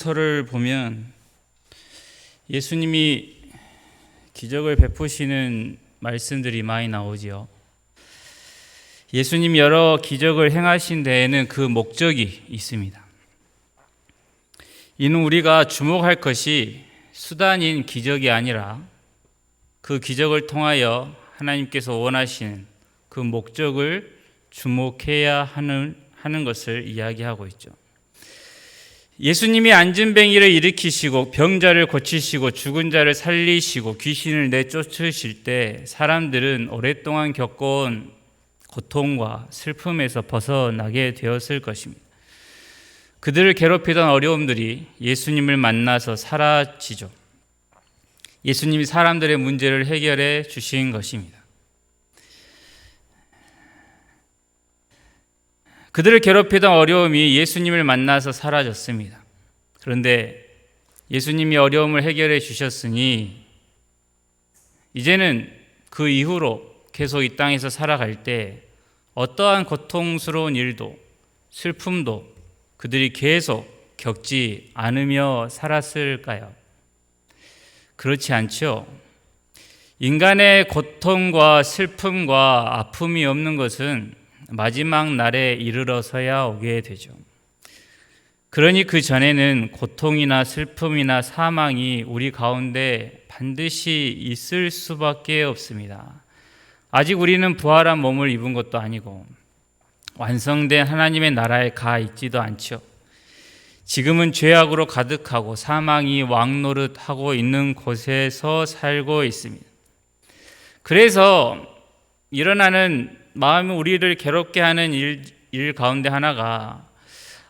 서를 보면 예수님이 기적을 베푸시는 말씀들이 많이 나오지요. 예수님이 여러 기적을 행하신 데에는 그 목적이 있습니다. 이는 우리가 주목할 것이 수단인 기적이 아니라 그 기적을 통하여 하나님께서 원하시는 그 목적을 주목해야 하는 것을 이야기하고 있죠. 예수님이 안진뱅이를 일으키시고 병자를 고치시고 죽은 자를 살리시고 귀신을 내쫓으실 때 사람들은 오랫동안 겪어온 고통과 슬픔에서 벗어나게 되었을 것입니다. 그들을 괴롭히던 어려움들이 예수님을 만나서 사라지죠. 예수님이 사람들의 문제를 해결해 주신 것입니다. 그들을 괴롭히던 어려움이 예수님을 만나서 사라졌습니다. 그런데 예수님이 어려움을 해결해 주셨으니 이제는 그 이후로 계속 이 땅에서 살아갈 때 어떠한 고통스러운 일도 슬픔도 그들이 계속 겪지 않으며 살았을까요? 그렇지 않죠. 인간의 고통과 슬픔과 아픔이 없는 것은 마지막 날에 이르러서야 오게 되죠. 그러니 그 전에는 고통이나 슬픔이나 사망이 우리 가운데 반드시 있을 수밖에 없습니다. 아직 우리는 부활한 몸을 입은 것도 아니고 완성된 하나님의 나라에 가 있지도 않죠. 지금은 죄악으로 가득하고 사망이 왕노릇하고 있는 곳에서 살고 있습니다. 그래서 일어나는 마음이 우리를 괴롭게 하는 일 가운데 하나가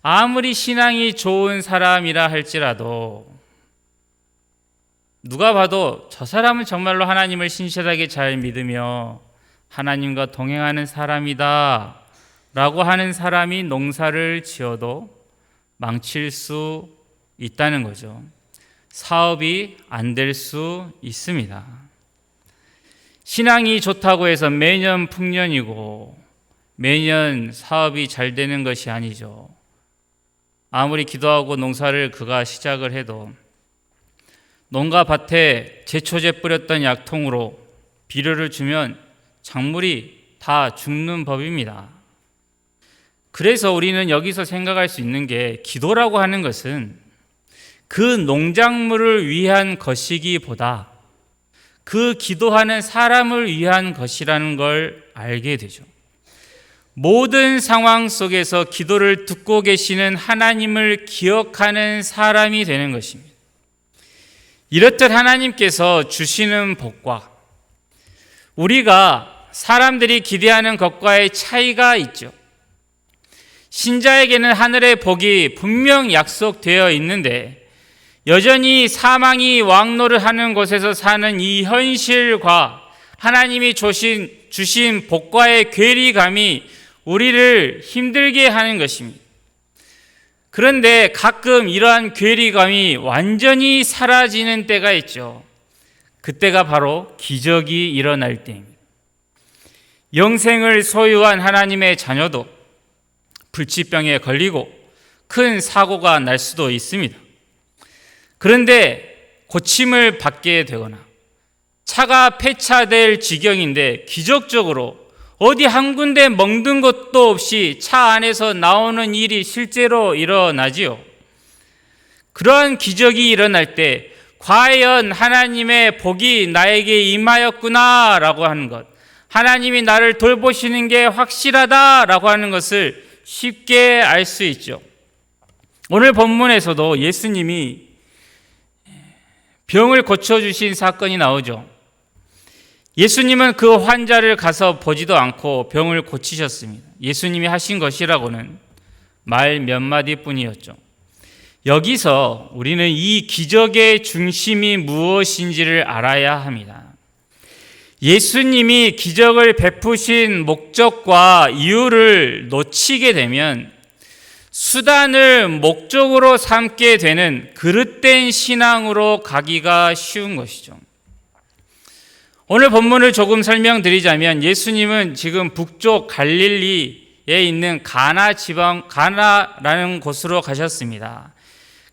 아무리 신앙이 좋은 사람이라 할지라도 누가 봐도 저 사람은 정말로 하나님을 신실하게 잘 믿으며 하나님과 동행하는 사람이다 라고 하는 사람이 농사를 지어도 망칠 수 있다는 거죠. 사업이 안 될 수 있습니다. 신앙이 좋다고 해서 매년 풍년이고 매년 사업이 잘 되는 것이 아니죠. 아무리 기도하고 농사를 그가 시작을 해도 농가 밭에 제초제 뿌렸던 약통으로 비료를 주면 작물이 다 죽는 법입니다. 그래서 우리는 여기서 생각할 수 있는 게 기도라고 하는 것은 그 농작물을 위한 것이기보다 그 기도하는 사람을 위한 것이라는 걸 알게 되죠. 모든 상황 속에서 기도를 듣고 계시는 하나님을 기억하는 사람이 되는 것입니다. 이렇듯 하나님께서 주시는 복과 우리가 사람들이 기대하는 것과의 차이가 있죠. 신자에게는 하늘의 복이 분명 약속되어 있는데 여전히 사망이 왕노릇하는 곳에서 사는 이 현실과 하나님이 주신 복과의 괴리감이 우리를 힘들게 하는 것입니다. 그런데 가끔 이러한 괴리감이 완전히 사라지는 때가 있죠. 그때가 바로 기적이 일어날 때입니다. 영생을 소유한 하나님의 자녀도 불치병에 걸리고 큰 사고가 날 수도 있습니다. 그런데 고침을 받게 되거나 차가 폐차될 지경인데 기적적으로 어디 한 군데 멍든 것도 없이 차 안에서 나오는 일이 실제로 일어나지요. 그러한 기적이 일어날 때 과연 하나님의 복이 나에게 임하였구나라고 하는 것, 하나님이 나를 돌보시는 게 확실하다라고 하는 것을 쉽게 알 수 있죠. 오늘 본문에서도 예수님이 병을 고쳐주신 사건이 나오죠. 예수님은 그 환자를 가서 보지도 않고 병을 고치셨습니다. 예수님이 하신 것이라고는 말 몇 마디뿐이었죠. 여기서 우리는 이 기적의 중심이 무엇인지를 알아야 합니다. 예수님이 기적을 베푸신 목적과 이유를 놓치게 되면 수단을 목적으로 삼게 되는 그릇된 신앙으로 가기가 쉬운 것이죠. 오늘 본문을 조금 설명드리자면 예수님은 지금 북쪽 갈릴리에 있는 가나라는 곳으로 가셨습니다.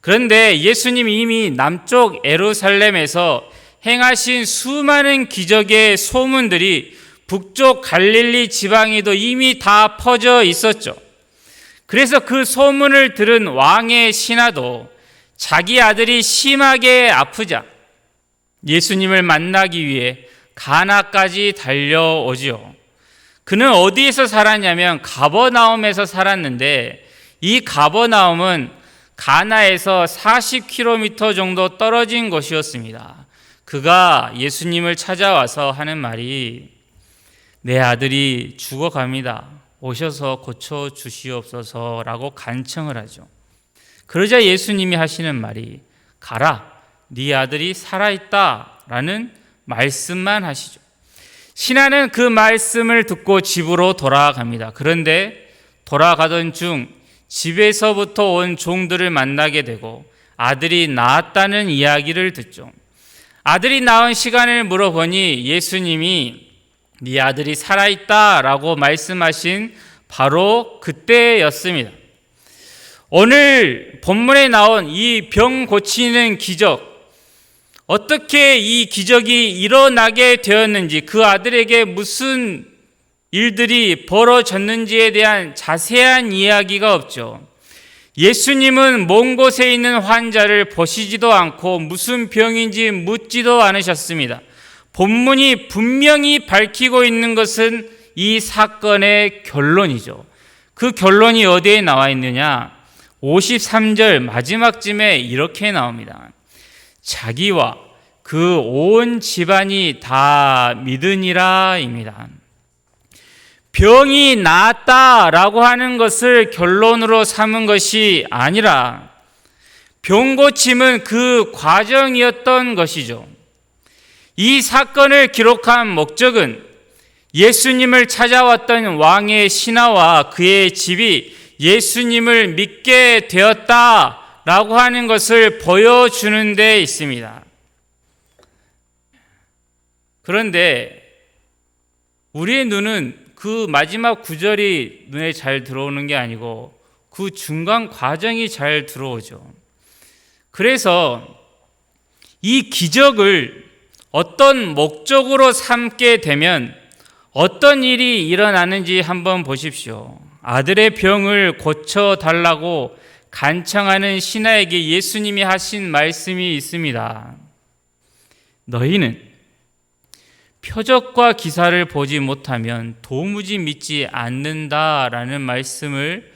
그런데 예수님이 이미 남쪽 예루살렘에서 행하신 수많은 기적의 소문들이 북쪽 갈릴리 지방에도 이미 다 퍼져 있었죠. 그래서 그 소문을 들은 왕의 신하도 자기 아들이 심하게 아프자 예수님을 만나기 위해 가나까지 달려오지요. 그는 어디에서 살았냐면 가버나움에서 살았는데, 이 가버나움은 가나에서 40km 정도 떨어진 곳이었습니다. 그가 예수님을 찾아와서 하는 말이, 내 아들이 죽어갑니다. 오셔서 고쳐주시옵소서라고 간청을 하죠. 그러자 예수님이 하시는 말이, 가라, 네 아들이 살아있다라는 말씀만 하시죠. 신하는 그 말씀을 듣고 집으로 돌아갑니다. 그런데 돌아가던 중 집에서부터 온 종들을 만나게 되고 아들이 낳았다는 이야기를 듣죠. 아들이 낳은 시간을 물어보니 예수님이 네 아들이 살아있다라고 말씀하신 바로 그때였습니다. 오늘 본문에 나온 이 병 고치는 기적, 어떻게 이 기적이 일어나게 되었는지, 그 아들에게 무슨 일들이 벌어졌는지에 대한 자세한 이야기가 없죠. 예수님은 먼 곳에 있는 환자를 보시지도 않고 무슨 병인지 묻지도 않으셨습니다. 본문이 분명히 밝히고 있는 것은 이 사건의 결론이죠. 그 결론이 어디에 나와 있느냐? 53절 마지막쯤에 이렇게 나옵니다. 자기와 그 온 집안이 다 믿으니라입니다. 병이 나았다라고 하는 것을 결론으로 삼은 것이 아니라 병 고침은 그 과정이었던 것이죠. 이 사건을 기록한 목적은 예수님을 찾아왔던 왕의 신하와 그의 집이 예수님을 믿게 되었다라고 하는 것을 보여주는 데 있습니다. 그런데 우리의 눈은 그 마지막 구절이 눈에 잘 들어오는 게 아니고 그 중간 과정이 잘 들어오죠. 그래서 이 기적을 어떤 목적으로 삼게 되면 어떤 일이 일어나는지 한번 보십시오. 아들의 병을 고쳐달라고 간청하는 신하에게 예수님이 하신 말씀이 있습니다. 너희는 표적과 기사를 보지 못하면 도무지 믿지 않는다라는 말씀을,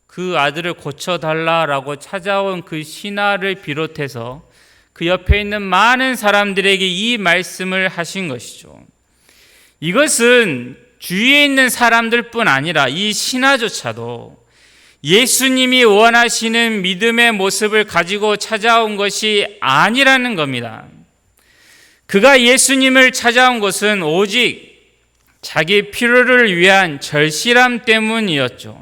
그 아들을 고쳐달라라고 찾아온 그 신하를 비롯해서 그 옆에 있는 많은 사람들에게 이 말씀을 하신 것이죠. 이것은 주위에 있는 사람들뿐 아니라 이 신하조차도 예수님이 원하시는 믿음의 모습을 가지고 찾아온 것이 아니라는 겁니다. 그가 예수님을 찾아온 것은 오직 자기 필요를 위한 절실함 때문이었죠.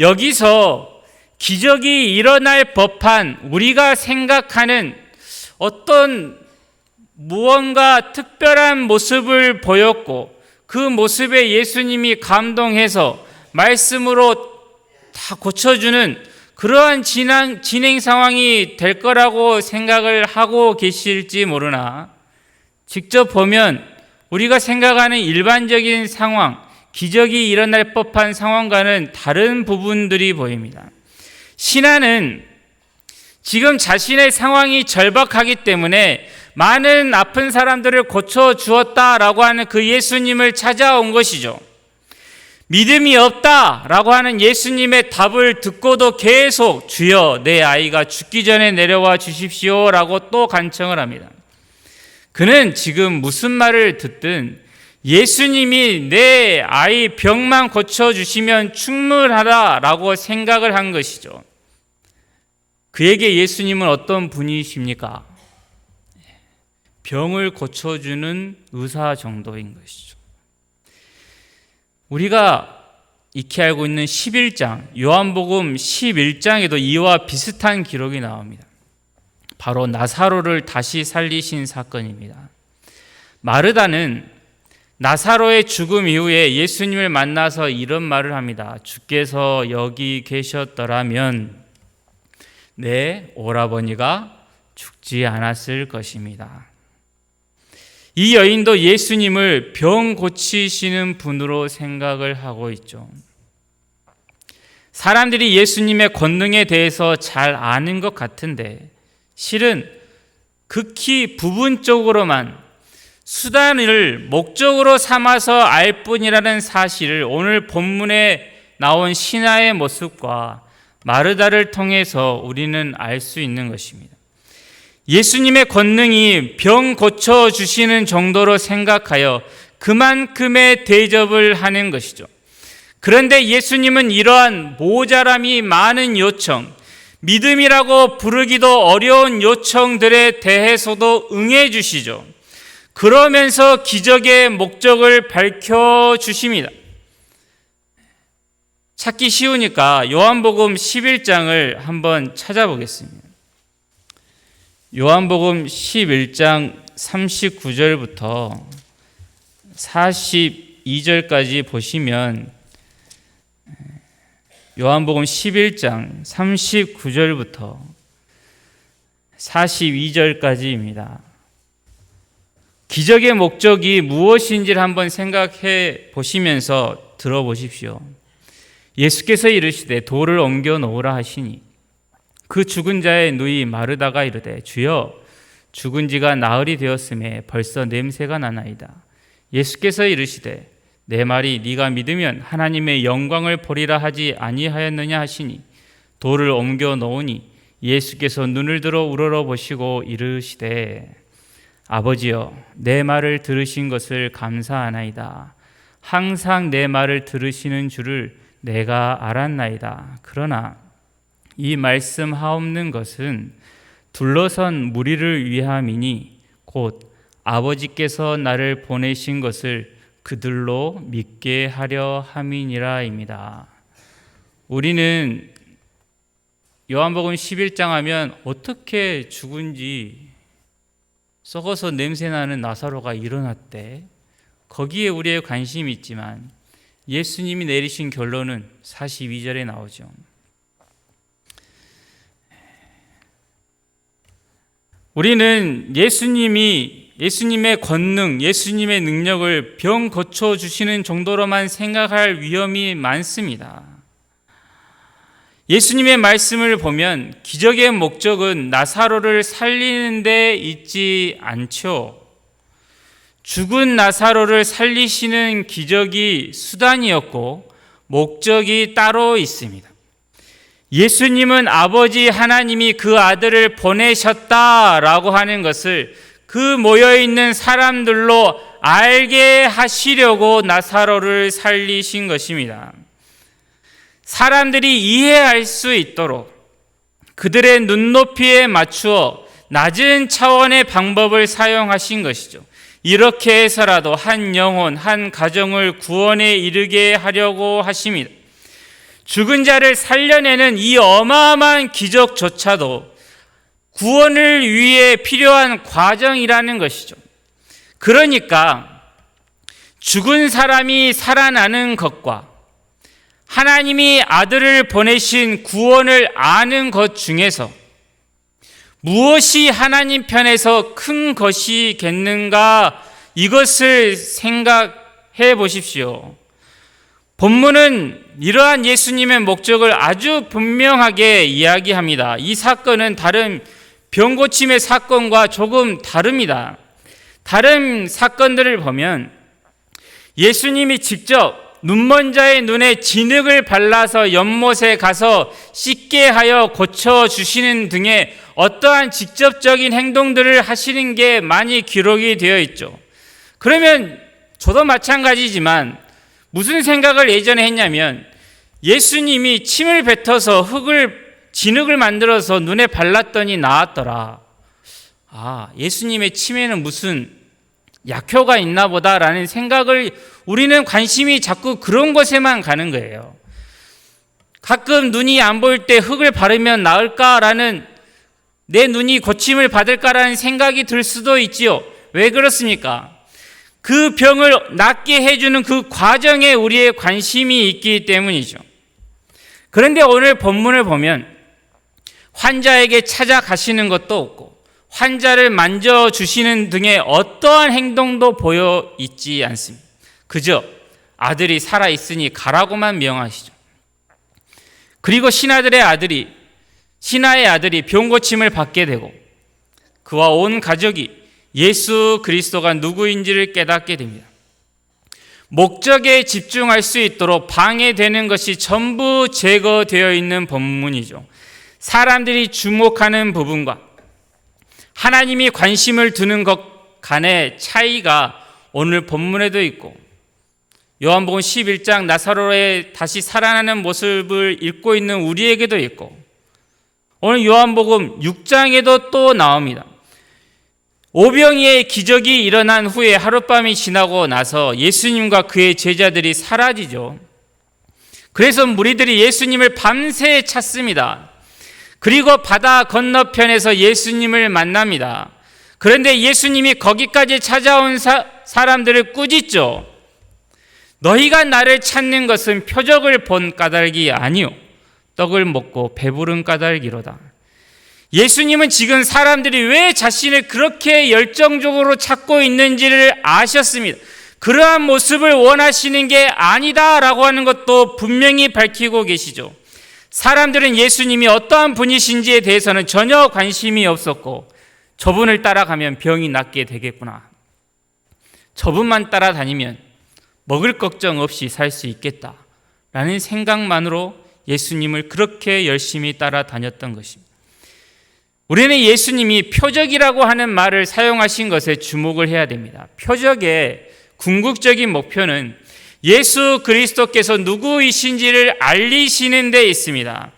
여기서 기적이 일어날 법한 우리가 생각하는 어떤 무언가 특별한 모습을 보였고, 그 모습에 예수님이 감동해서 말씀으로 다 고쳐주는 그러한 진행 상황이 될 거라고 생각을 하고 계실지 모르나, 직접 보면 우리가 생각하는 일반적인 상황, 기적이 일어날 법한 상황과는 다른 부분들이 보입니다. 신하는 지금 자신의 상황이 절박하기 때문에 많은 아픈 사람들을 고쳐주었다라고 하는 그 예수님을 찾아온 것이죠. 믿음이 없다라고 하는 예수님의 답을 듣고도 계속 주여 내 아이가 죽기 전에 내려와 주십시오라고 또 간청을 합니다. 그는 지금 무슨 말을 듣든 예수님이 내 아이 병만 고쳐주시면 충분하다라고 생각을 한 것이죠. 그에게 예수님은 어떤 분이십니까? 병을 고쳐주는 의사 정도인 것이죠. 우리가 익히 알고 있는 11장, 요한복음 11장에도 이와 비슷한 기록이 나옵니다. 바로 나사로를 다시 살리신 사건입니다. 마르다는 나사로의 죽음 이후에 예수님을 만나서 이런 말을 합니다. 주께서 여기 계셨더라면 내 오라버니가 죽지 않았을 것입니다. 이 여인도 예수님을 병 고치시는 분으로 생각을 하고 있죠. 사람들이 예수님의 권능에 대해서 잘 아는 것 같은데 실은 극히 부분적으로만 수단을 목적으로 삼아서 알 뿐이라는 사실을 오늘 본문에 나온 신하의 모습과 마르다를 통해서 우리는 알 수 있는 것입니다. 예수님의 권능이 병 고쳐주시는 정도로 생각하여 그만큼의 대접을 하는 것이죠. 그런데 예수님은 이러한 모자람이 많은 요청, 믿음이라고 부르기도 어려운 요청들에 대해서도 응해 주시죠. 그러면서 기적의 목적을 밝혀주십니다. 찾기 쉬우니까 요한복음 11장을 한번 찾아보겠습니다. 요한복음 11장 39절부터 42절까지 보시면 요한복음 11장 39절부터 42절까지입니다. 기적의 목적이 무엇인지를 한번 생각해 보시면서 들어보십시오. 예수께서 이르시되 돌을 옮겨 놓으라 하시니 그 죽은 자의 누이 마르다가 이르되 주여 죽은 지가 나흘이 되었음에 벌써 냄새가 나나이다. 예수께서 이르시되 내 말이 네가 믿으면 하나님의 영광을 보리라 하지 아니하였느냐 하시니 돌을 옮겨 놓으니 예수께서 눈을 들어 우러러 보시고 이르시되 아버지여 내 말을 들으신 것을 감사하나이다. 항상 내 말을 들으시는 줄을 내가 알았나이다. 그러나 이 말씀하옵는 것은 둘러선 무리를 위함이니 곧 아버지께서 나를 보내신 것을 그들로 믿게 하려 함이니라입니다. 우리는 요한복음 11장 하면 어떻게 죽은지 썩어서 냄새나는 나사로가 일어났대. 거기에 우리의 관심이 있지만 예수님이 내리신 결론은 42절에 나오죠. 우리는 예수님의 권능, 예수님의 능력을 병 고쳐주시는 정도로만 생각할 위험이 많습니다. 예수님의 말씀을 보면 기적의 목적은 나사로를 살리는 데 있지 않죠. 죽은 나사로를 살리시는 기적이 수단이었고 목적이 따로 있습니다. 예수님은 아버지 하나님이 그 아들을 보내셨다라고 하는 것을 그 모여있는 사람들로 알게 하시려고 나사로를 살리신 것입니다. 사람들이 이해할 수 있도록 그들의 눈높이에 맞추어 낮은 차원의 방법을 사용하신 것이죠. 이렇게 해서라도 한 영혼, 한 가정을 구원에 이르게 하려고 하십니다. 죽은 자를 살려내는 이 어마어마한 기적조차도 구원을 위해 필요한 과정이라는 것이죠. 그러니까 죽은 사람이 살아나는 것과 하나님이 아들을 보내신 구원을 아는 것 중에서 무엇이 하나님 편에서 큰 것이겠는가, 이것을 생각해 보십시오. 본문은 이러한 예수님의 목적을 아주 분명하게 이야기합니다. 이 사건은 다른 병고침의 사건과 조금 다릅니다. 다른 사건들을 보면 예수님이 직접 눈먼 자의 눈에 진흙을 발라서 연못에 가서 씻게 하여 고쳐주시는 등의 어떠한 직접적인 행동들을 하시는 게 많이 기록이 되어 있죠. 그러면 저도 마찬가지지만 무슨 생각을 예전에 했냐면 예수님이 침을 뱉어서 진흙을 만들어서 눈에 발랐더니 나았더라. 예수님의 침에는 무슨 약효가 있나 보다라는 생각을, 우리는 관심이 자꾸 그런 것에만 가는 거예요. 가끔 눈이 안 보일 때 흙을 바르면 나을까라는, 내 눈이 고침을 받을까라는 생각이 들 수도 있지요. 왜 그렇습니까? 그 병을 낫게 해주는 그 과정에 우리의 관심이 있기 때문이죠. 그런데 오늘 본문을 보면 환자에게 찾아가시는 것도 없고 환자를 만져주시는 등의 어떠한 행동도 보여 있지 않습니다. 그저 아들이 살아있으니 가라고만 명하시죠. 그리고 신하의 아들이 병고침을 받게 되고 그와 온 가족이 예수 그리스도가 누구인지를 깨닫게 됩니다. 목적에 집중할 수 있도록 방해되는 것이 전부 제거되어 있는 본문이죠. 사람들이 주목하는 부분과 하나님이 관심을 두는 것 간의 차이가 오늘 본문에도 있고 요한복음 11장 나사로의 다시 살아나는 모습을 읽고 있는 우리에게도 있고 오늘 요한복음 6장에도 또 나옵니다. 오병이의 기적이 일어난 후에 하룻밤이 지나고 나서 예수님과 그의 제자들이 사라지죠. 그래서 무리들이 예수님을 밤새 찾습니다. 그리고 바다 건너편에서 예수님을 만납니다. 그런데 예수님이 거기까지 찾아온 사람들을 꾸짖죠. 너희가 나를 찾는 것은 표적을 본 까닭이 아니요 떡을 먹고 배부른 까닭이로다. 예수님은 지금 사람들이 왜 자신을 그렇게 열정적으로 찾고 있는지를 아셨습니다. 그러한 모습을 원하시는 게 아니다라고 하는 것도 분명히 밝히고 계시죠. 사람들은 예수님이 어떠한 분이신지에 대해서는 전혀 관심이 없었고 저분을 따라가면 병이 낫게 되겠구나. 저분만 따라다니면 먹을 걱정 없이 살 수 있겠다라는 생각만으로 예수님을 그렇게 열심히 따라다녔던 것입니다. 우리는 예수님이 표적이라고 하는 말을 사용하신 것에 주목을 해야 됩니다. 표적의 궁극적인 목표는 예수 그리스도께서 누구이신지를 알리시는 데 있습니다.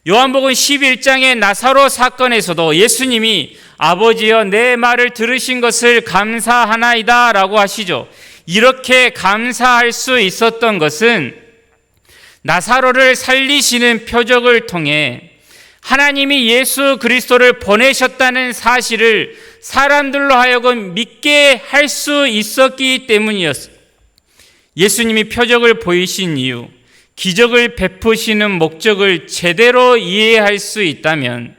요한복음 11장의 나사로 사건에서도 예수님이 아버지여 내 말을 들으신 것을 감사하나이다 라고 하시죠. 이렇게 감사할 수 있었던 것은 나사로를 살리시는 표적을 통해 하나님이 예수 그리스도를 보내셨다는 사실을 사람들로 하여금 믿게 할 수 있었기 때문이었습니다. 예수님이 표적을 보이신 이유, 기적을 베푸시는 목적을 제대로 이해할 수 있다면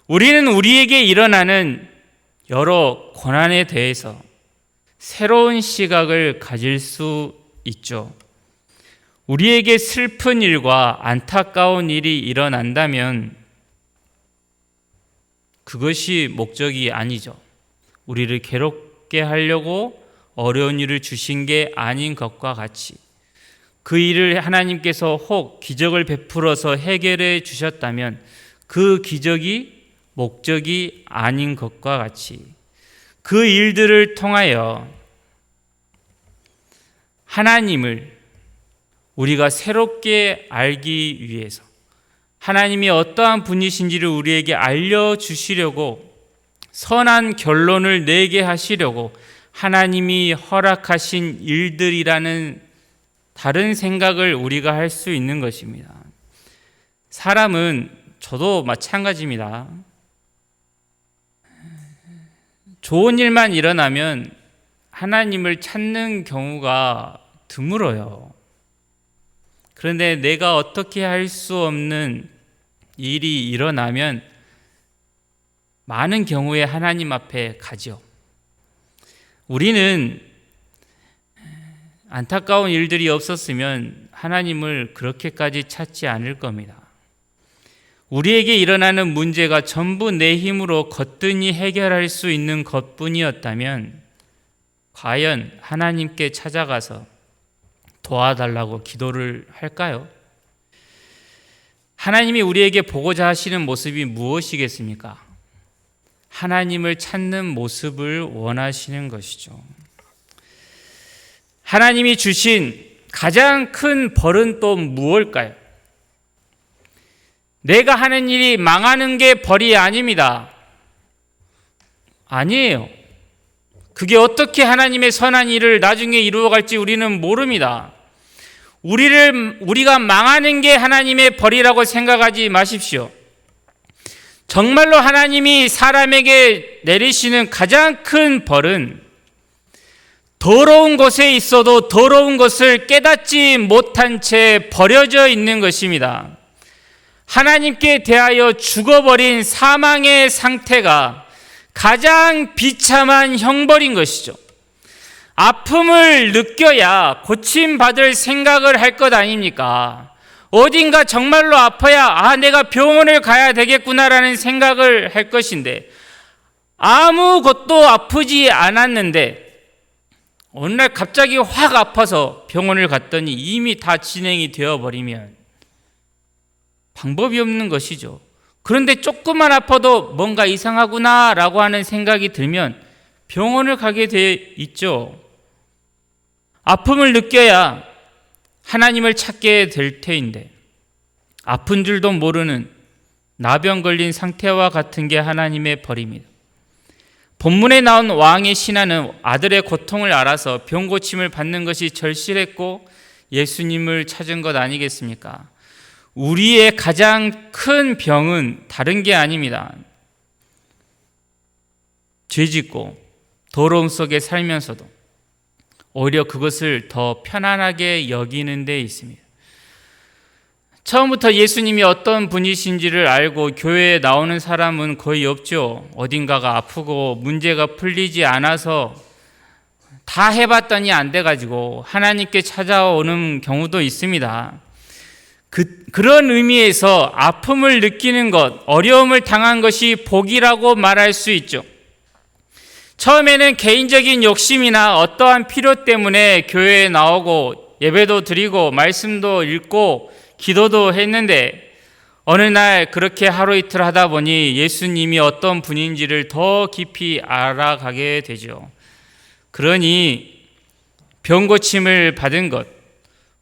우리는 우리에게 일어나는 여러 고난에 대해서 새로운 시각을 가질 수 있죠. 우리에게 슬픈 일과 안타까운 일이 일어난다면 그것이 목적이 아니죠. 우리를 괴롭게 하려고 어려운 일을 주신 게 아닌 것과 같이 그 일을 하나님께서 혹 기적을 베풀어서 해결해 주셨다면 그 기적이 목적이 아닌 것과 같이 그 일들을 통하여 하나님을 우리가 새롭게 알기 위해서 하나님이 어떠한 분이신지를 우리에게 알려주시려고 선한 결론을 내게 하시려고 하나님이 허락하신 일들이라는 다른 생각을 우리가 할 수 있는 것입니다. 사람은 저도 마찬가지입니다. 좋은 일만 일어나면 하나님을 찾는 경우가 드물어요. 그런데 내가 어떻게 할 수 없는 일이 일어나면 많은 경우에 하나님 앞에 가죠. 우리는 안타까운 일들이 없었으면 하나님을 그렇게까지 찾지 않을 겁니다. 우리에게 일어나는 문제가 전부 내 힘으로 거뜬히 해결할 수 있는 것뿐이었다면 과연 하나님께 찾아가서 도와달라고 기도를 할까요? 하나님이 우리에게 보고자 하시는 모습이 무엇이겠습니까? 하나님을 찾는 모습을 원하시는 것이죠. 하나님이 주신 가장 큰 벌은 또 무엇일까요? 내가 하는 일이 망하는 게 벌이 아닙니다. 아니에요. 그게 어떻게 하나님의 선한 일을 나중에 이루어갈지 우리는 모릅니다. 우리가 망하는 게 하나님의 벌이라고 생각하지 마십시오. 정말로 하나님이 사람에게 내리시는 가장 큰 벌은 더러운 곳에 있어도 더러운 것을 깨닫지 못한 채 버려져 있는 것입니다. 하나님께 대하여 죽어버린 사망의 상태가 가장 비참한 형벌인 것이죠. 아픔을 느껴야 고침받을 생각을 할 것 아닙니까? 어딘가 정말로 아파야 내가 병원을 가야 되겠구나라는 생각을 할 것인데, 아무것도 아프지 않았는데 어느 날 갑자기 확 아파서 병원을 갔더니 이미 다 진행이 되어버리면 방법이 없는 것이죠. 그런데 조금만 아파도 뭔가 이상하구나 라고 하는 생각이 들면 병원을 가게 돼 있죠. 아픔을 느껴야 하나님을 찾게 될 테인데, 아픈 줄도 모르는 나병 걸린 상태와 같은 게 하나님의 벌입니다. 본문에 나온 왕의 신하는 아들의 고통을 알아서 병 고침을 받는 것이 절실했고 예수님을 찾은 것 아니겠습니까? 우리의 가장 큰 병은 다른 게 아닙니다. 죄짓고 더러움 속에 살면서도 오히려 그것을 더 편안하게 여기는 데 있습니다. 처음부터 예수님이 어떤 분이신지를 알고 교회에 나오는 사람은 거의 없죠. 어딘가가 아프고 문제가 풀리지 않아서 다 해봤더니 안 돼가지고 하나님께 찾아오는 경우도 있습니다. 그런 의미에서 아픔을 느끼는 것, 어려움을 당한 것이 복이라고 말할 수 있죠. 처음에는 개인적인 욕심이나 어떠한 필요 때문에 교회에 나오고 예배도 드리고 말씀도 읽고 기도도 했는데, 어느 날 그렇게 하루 이틀 하다 보니 예수님이 어떤 분인지를 더 깊이 알아가게 되죠. 그러니 병 고침을 받은 것,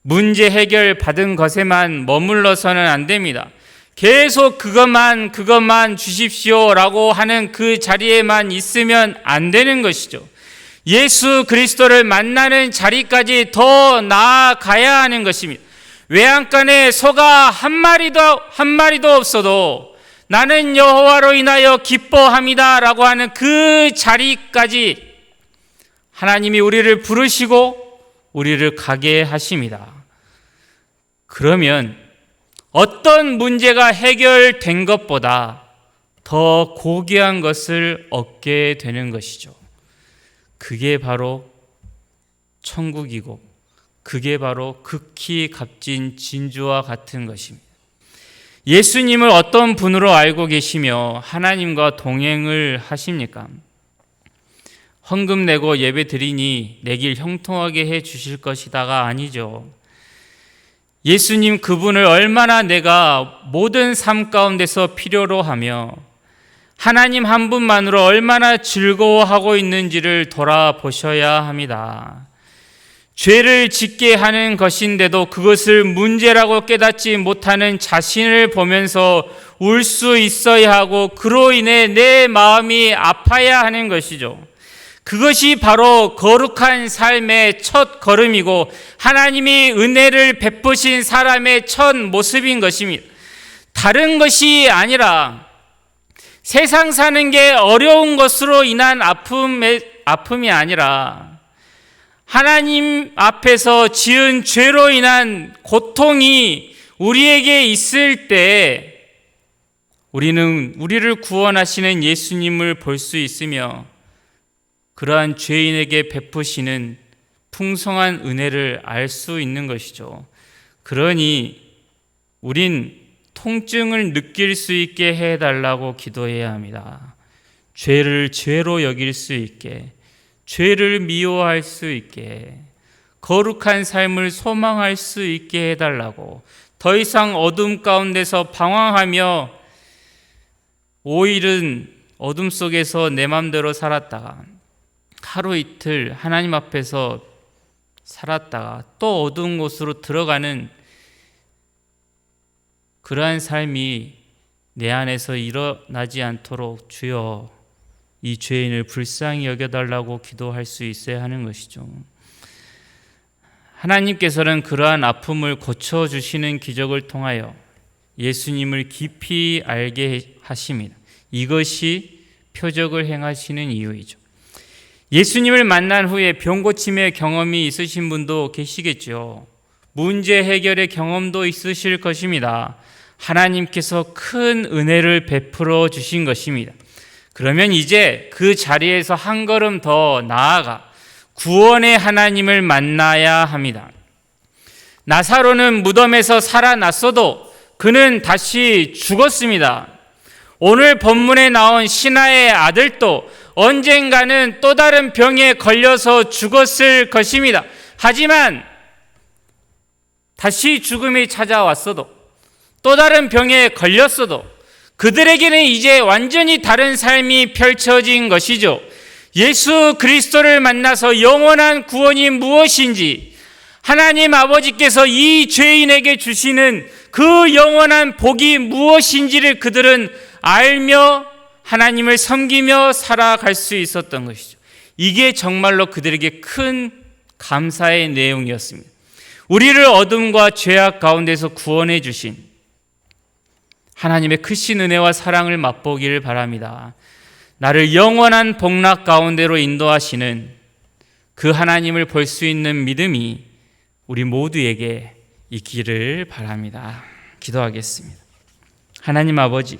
문제 해결 받은 것에만 머물러서는 안 됩니다. 계속 그것만 주십시오라고 하는 그 자리에만 있으면 안 되는 것이죠. 예수 그리스도를 만나는 자리까지 더 나아가야 하는 것입니다. 외양간에 소가 한 마리도 없어도 나는 여호와로 인하여 기뻐합니다 라고 하는 그 자리까지 하나님이 우리를 부르시고 우리를 가게 하십니다. 그러면 어떤 문제가 해결된 것보다 더 고귀한 것을 얻게 되는 것이죠. 그게 바로 천국이고 그게 바로 극히 값진 진주와 같은 것입니다. 예수님을 어떤 분으로 알고 계시며 하나님과 동행을 하십니까? 헌금 내고 예배 드리니 내 길 형통하게 해 주실 것이다가 아니죠. 예수님 그분을 얼마나 내가 모든 삶 가운데서 필요로 하며 하나님 한 분만으로 얼마나 즐거워하고 있는지를 돌아보셔야 합니다. 죄를 짓게 하는 것인데도 그것을 문제라고 깨닫지 못하는 자신을 보면서 울 수 있어야 하고 그로 인해 내 마음이 아파야 하는 것이죠. 그것이 바로 거룩한 삶의 첫 걸음이고 하나님이 은혜를 베푸신 사람의 첫 모습인 것입니다. 다른 것이 아니라 세상 사는 게 어려운 것으로 인한 아픔이 아니라 하나님 앞에서 지은 죄로 인한 고통이 우리에게 있을 때 우리는 우리를 구원하시는 예수님을 볼 수 있으며 그러한 죄인에게 베푸시는 풍성한 은혜를 알 수 있는 것이죠. 그러니 우린 통증을 느낄 수 있게 해달라고 기도해야 합니다. 죄를 죄로 여길 수 있게, 죄를 미워할 수 있게, 거룩한 삶을 소망할 수 있게 해달라고, 더 이상 어둠 가운데서 방황하며 오일은 어둠 속에서 내 맘대로 살았다가 하루 이틀 하나님 앞에서 살았다가 또 어두운 곳으로 들어가는 그러한 삶이 내 안에서 일어나지 않도록 주여 이 죄인을 불쌍히 여겨달라고 기도할 수 있어야 하는 것이죠. 하나님께서는 그러한 아픔을 고쳐주시는 기적을 통하여 예수님을 깊이 알게 하십니다. 이것이 표적을 행하시는 이유이죠. 예수님을 만난 후에 병 고침의 경험이 있으신 분도 계시겠죠. 문제 해결의 경험도 있으실 것입니다. 하나님께서 큰 은혜를 베풀어 주신 것입니다. 그러면 이제 그 자리에서 한 걸음 더 나아가 구원의 하나님을 만나야 합니다. 나사로는 무덤에서 살아났어도 그는 다시 죽었습니다. 오늘 본문에 나온 신하의 아들도 언젠가는 또 다른 병에 걸려서 죽었을 것입니다. 하지만 다시 죽음이 찾아왔어도 또 다른 병에 걸렸어도 그들에게는 이제 완전히 다른 삶이 펼쳐진 것이죠. 예수 그리스도를 만나서 영원한 구원이 무엇인지, 하나님 아버지께서 이 죄인에게 주시는 그 영원한 복이 무엇인지를 그들은 알며 하나님을 섬기며 살아갈 수 있었던 것이죠. 이게 정말로 그들에게 큰 감사의 내용이었습니다. 우리를 어둠과 죄악 가운데서 구원해 주신 하나님의 크신 은혜와 사랑을 맛보기를 바랍니다. 나를 영원한 복락 가운데로 인도하시는 그 하나님을 볼 수 있는 믿음이 우리 모두에게 있기를 바랍니다. 기도하겠습니다. 하나님 아버지,